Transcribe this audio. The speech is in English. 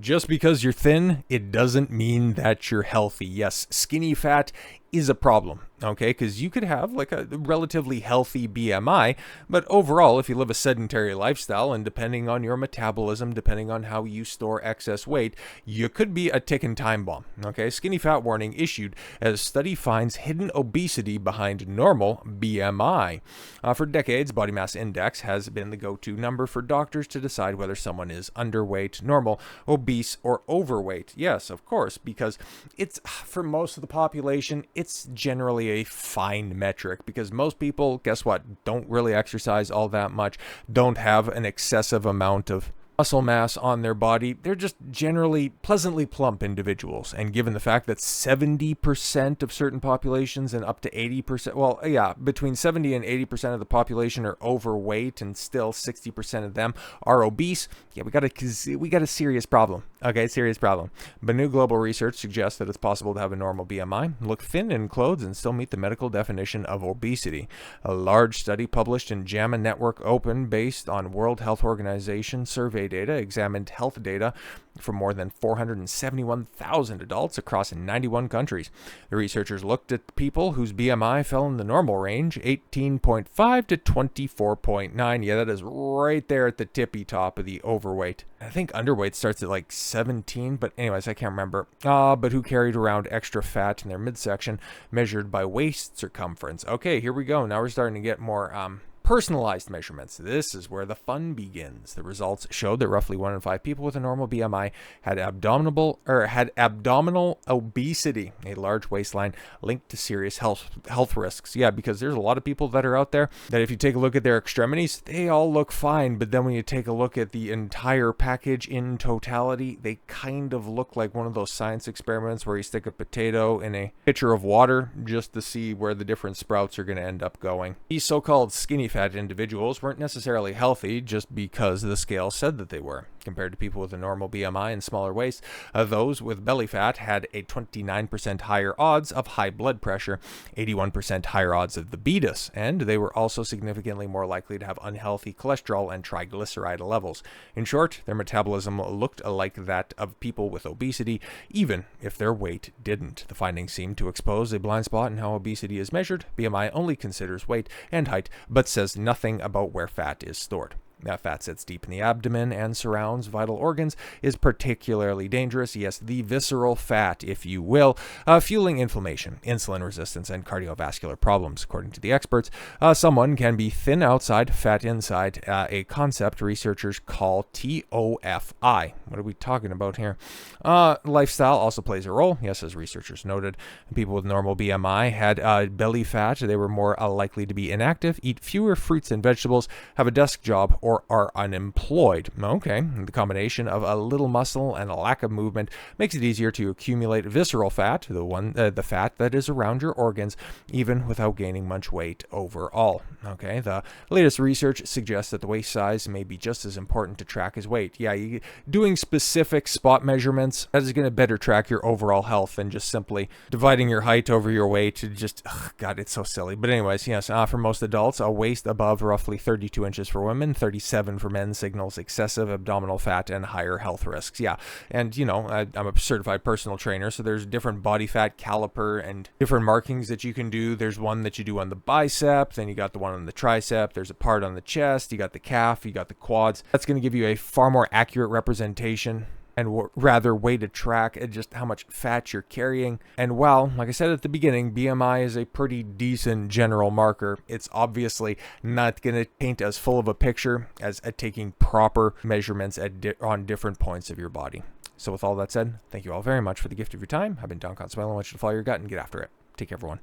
Just because you're thin, it doesn't mean that you're healthy. Yes, skinny fat is a problem, okay? Because you could have like a relatively healthy BMI, but overall, if you live a sedentary lifestyle and depending on your metabolism, depending on how you store excess weight, you could be a ticking time bomb, okay? Skinny fat warning issued as study finds hidden obesity behind normal BMI. For decades, body mass index has been the go-to number for doctors to decide whether someone is underweight, normal, obese, or overweight. Yes, of course, because it's, for most of the population, it's generally a fine metric because most people, guess what, don't really exercise all that much, don't have an excessive amount of muscle mass on their body. They're just generally pleasantly plump individuals. And given the fact that 70% of certain populations and up to 80%, well, yeah, between 70 and 80% of the population are overweight and still 60% of them are obese, yeah, we got a serious problem. Okay, serious problem. But new global research suggests that it's possible to have a normal BMI, look thin in clothes, and still meet the medical definition of obesity. A large study published in JAMA Network Open based on World Health Organization survey data examined health data for more than 471,000 adults across 91 countries. The researchers looked at people whose BMI fell in the normal range, 18.5 to 24.9. Yeah, that is right there at the tippy top of the overweight. I think underweight starts at like 17, but anyways, I can't remember. But who carried around extra fat in their midsection measured by waist circumference. Okay, here we go. Now we're starting to get more personalized measurements. This is where the fun begins. The results showed that roughly 1 in 5 people with a normal BMI had abdominal obesity, a large waistline linked to serious health risks. Yeah, because there's a lot of people that are out there that if you take a look at their extremities, they all look fine, but then when you take a look at the entire package in totality, they kind of look like one of those science experiments where you stick a potato in a pitcher of water just to see where the different sprouts are going to end up going. These so-called skinny fat individuals weren't necessarily healthy just because the scale said that they were. Compared to people with a normal BMI and smaller waist, those with belly fat had a 29% higher odds of high blood pressure, 81% higher odds of diabetes, and they were also significantly more likely to have unhealthy cholesterol and triglyceride levels. In short, their metabolism looked like that of people with obesity, even if their weight didn't. The findings seem to expose a blind spot in how obesity is measured. BMI only considers weight and height, but says nothing about where fat is stored. That fat sits deep in the abdomen and surrounds vital organs, is particularly dangerous. Yes, the visceral fat, if you will, fueling inflammation, insulin resistance, and cardiovascular problems. According to the experts, someone can be thin outside, fat inside, a concept researchers call TOFI. What are we talking about here? Lifestyle also plays a role. Yes, as researchers noted, people with normal BMI had belly fat. They were more likely to be inactive, eat fewer fruits and vegetables, have a desk job, or are unemployed. Okay, the combination of a little muscle and a lack of movement makes it easier to accumulate visceral fat, the fat that is around your organs, even without gaining much weight overall. Okay, the latest research suggests that the waist size may be just as important to track as weight. Yeah, doing specific spot measurements is going to better track your overall health than just simply dividing your height over your weight. God, it's so silly. But anyways, yes, for most adults, a waist above roughly 32 inches for women, 37 for men signals excessive abdominal fat and higher health risks. Yeah, and I'm a certified personal trainer, so there's different body fat caliper and different markings that you can do. There's one that you do on the bicep, then you got the one on the tricep, there's a part on the chest, you got the calf, you got the quads. That's going to give you a far more accurate representation and rather way to track just how much fat you're carrying. And while, like I said at the beginning, BMI is a pretty decent general marker, it's obviously not going to paint as full of a picture as at taking proper measurements on different points of your body. So with all that said, thank you all very much for the gift of your time. I've been Don Consuelo. I want you to follow your gut and get after it. Take care, everyone.